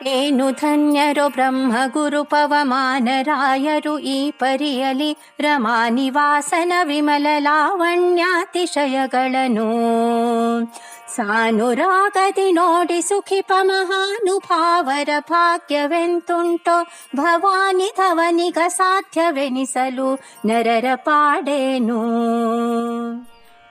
ಏನು ಧನ್ಯರು ಬ್ರಹ್ಮ ಗುರು ಪವಮಾನರಾಯರು ಈ ಪರಿಯಲಿ ರಮಾನಿವಾಸನ ವಿಮಲ ಲಾವಣ್ಯಾತಿಶಯಗಳನ್ನು ಸಾನುರಾಗದಿ ನೋಡಿ ಸುಖಿಪ ಮಹಾನುಭಾವರ ಭಾಗ್ಯವೆಂತುಂಟೋ ಭವಾನಿ ಧವನಿಗ ಸಾಧ್ಯವೆನಿಸಲು ನರರ ಪಾಡೇನು.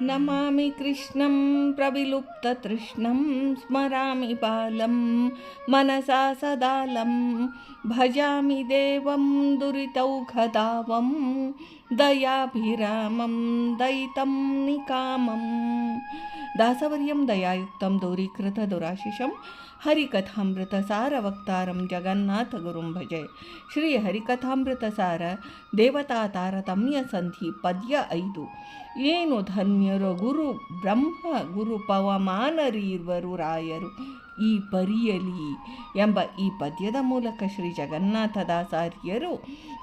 ನಮಾಮಿ ಕೃಷ್ಣಂ ಪ್ರವಿಲುಪ್ತತೃಷ್ಣಂ ಸ್ಮರಾಮಿ ಬಾಲಂ ಮನಸಾ ಸದಾಲಂ ಭಜಾಮಿ ದೇವಂ ದುರಿತೌಘದಾವಂ ದಯಾಭಿರಾಮಂ ದಯಿತಂ ನಿಕಾಮಂ ದಾಸವರ್ಯಂ ದಯಾಯುಕ್ತಂ ದೂರೀಕೃತ ದುರಾಶಿಷಂ ಹರಿಕಥಾಮೃತ ಸಾರ ವಕ್ತಾರಂ ಜಗನ್ನಾಥ ಗುರುಂ ಭಜೆ. ಶ್ರೀ ಹರಿಕಥಾಮೃತ ಸಾರ ದೇವತಾ ತಾರತಮ್ಯ ಸಂಧಿ ಪದ್ಯ 5. ಏನು ಧನ್ಯರು ಗುರು ಬ್ರಹ್ಮ ಗುರು ಪವಮಾನರೀರ್ವರು ರಾಯರು ಈ ಪರಿಯಲಿ ಎಂಬ ಈ ಪದ್ಯದ ಮೂಲಕ ಶ್ರೀ ಜಗನ್ನಾಥದಾಸಾರ್ಯರು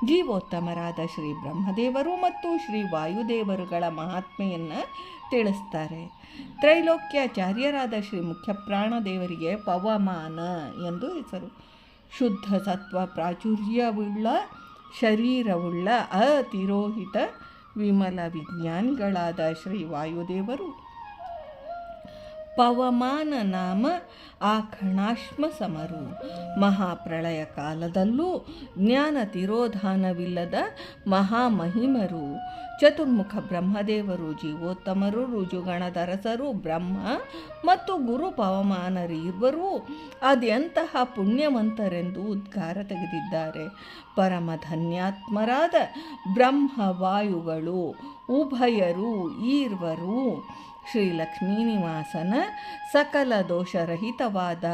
ಜೀವೋತ್ತಮರಾದ ಶ್ರೀ ಬ್ರಹ್ಮದೇವರು ಮತ್ತು ಶ್ರೀ ವಾಯುದೇವರುಗಳ ಮಹಾತ್ಮೆಯನ್ನು ತಿಳಿಸ್ತಾರೆ. ತ್ರೈಲೋಕ್ಯಾಚಾರ್ಯರಾದ ಶ್ರೀ ಮುಖ್ಯಪ್ರಾಣದೇವರಿಗೆ ಪವಮಾನ ಎಂದು ಹೆಸರು. ಶುದ್ಧ ಸತ್ವ ಪ್ರಾಚುರ್ಯವುಳ್ಳ ಶರೀರವುಳ್ಳ ಅತಿರೋಹಿತ ವಿಮಲ ವಿಜ್ಞಾನಿಗಳಾದ ಶ್ರೀ ವಾಯುದೇವರು ಪವಮಾನ ನಾಮ ಆಖಣಾಶ್ಮ ಸಮರು. ಮಹಾಪ್ರಳಯ ಕಾಲದಲ್ಲೂ ಜ್ಞಾನ ತಿರೋಧಾನವಿಲ್ಲದ ಮಹಾಮಹಿಮರು. ಚತುರ್ಮುಖ ಬ್ರಹ್ಮದೇವರು ಜೀವೋತ್ತಮರು, ರುಜುಗಣದರಸರು ಬ್ರಹ್ಮ ಮತ್ತು ಗುರು ಪವಮಾನರಿರುವರು ಅದೆಂತಹ ಪುಣ್ಯವಂತರೆಂದು ಉದ್ಗಾರ ತೆಗೆದಿದ್ದಾರೆ. ಪರಮಧನ್ಯಾತ್ಮರಾದ ಬ್ರಹ್ಮವಾಯುಗಳು ಉಭಯರು ಈರ್ವರು ಶ್ರೀ ಲಕ್ಷ್ಮೀನಿವಾಸನ ಸಕಲ ದೋಷರಹಿತವಾದ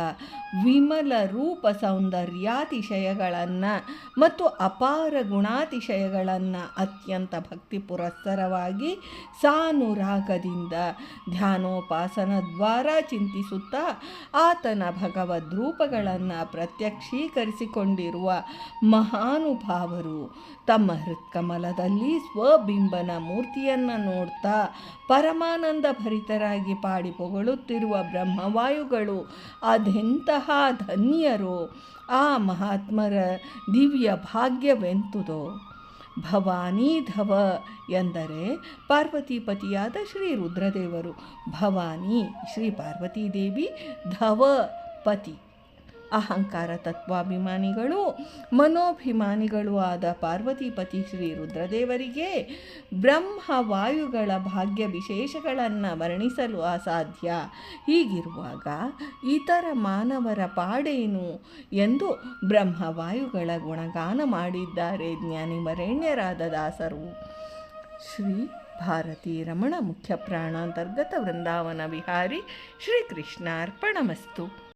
ವಿಮಲ ರೂಪ ಸೌಂದರ್ಯಾತಿಶಯಗಳನ್ನು ಮತ್ತು ಅಪಾರ ಗುಣಾತಿಶಯಗಳನ್ನು ಅತ್ಯಂತ ಭಕ್ತಿ ಪುರಸ್ಸರವಾಗಿ ಸಾನುರಾಗದಿಂದ ಧ್ಯಾನೋಪಾಸನದ್ವಾರ ಚಿಂತಿಸುತ್ತಾ ಆತನ ಭಗವದ್ರೂಪಗಳನ್ನು ಪ್ರತ್ಯಕ್ಷೀಕರಿಸಿಕೊಂಡಿರುವ ಮಹಾನುಭಾವರು ತಮ್ಮ ಹೃತ್ಕಮಲದಲ್ಲಿ ಸ್ವಬಿಂಬನ ಮೂರ್ತಿಯನ್ನು ನೋಡ್ತಾ ಪರಮಾನಂದ ಭರಿತರಾಗಿ ಪಾಡಿ ಪೊಗಳುತ್ತಿರುವ ಬ್ರಹ್ಮವಾಯುಗಳು ಅದೆಂತಹ ಧನ್ಯರೋ, ಆ ಮಹಾತ್ಮರ ದಿವ್ಯ ಭಾಗ್ಯವೆಂತುದೋ. ಭವಾನೀಧವ ಎಂದರೆ ಪಾರ್ವತೀಪತಿಯಾದ ಶ್ರೀ ರುದ್ರದೇವರು. ಭವಾನಿ ಶ್ರೀ ಪಾರ್ವತೀದೇವಿ, ಧವ ಪತಿ ಅಹಂಕಾರ ತತ್ವಾಭಿಮಾನಿಗಳು ಮನೋಭಿಮಾನಿಗಳು ಆದ ಪಾರ್ವತೀಪತಿ ಶ್ರೀ ರುದ್ರದೇವರಿಗೆ ಬ್ರಹ್ಮವಾಯುಗಳ ಭಾಗ್ಯ ವಿಶೇಷಗಳನ್ನು ವರ್ಣಿಸಲು ಅಸಾಧ್ಯ. ಹೀಗಿರುವಾಗ ಇತರ ಮಾನವರ ಪಾಡೇನು ಎಂದು ಬ್ರಹ್ಮವಾಯುಗಳ ಗುಣಗಾನ ಮಾಡಿದ್ದಾರೆ ಜ್ಞಾನಿ ವರೇಣ್ಯರಾದ ದಾಸರು. ಶ್ರೀ ಭಾರತೀ ರಮಣ ಮುಖ್ಯ ಪ್ರಾಣಾಂತರ್ಗತ ವೃಂದಾವನ ವಿಹಾರಿ ಶ್ರೀಕೃಷ್ಣಾರ್ಪಣಮಸ್ತು.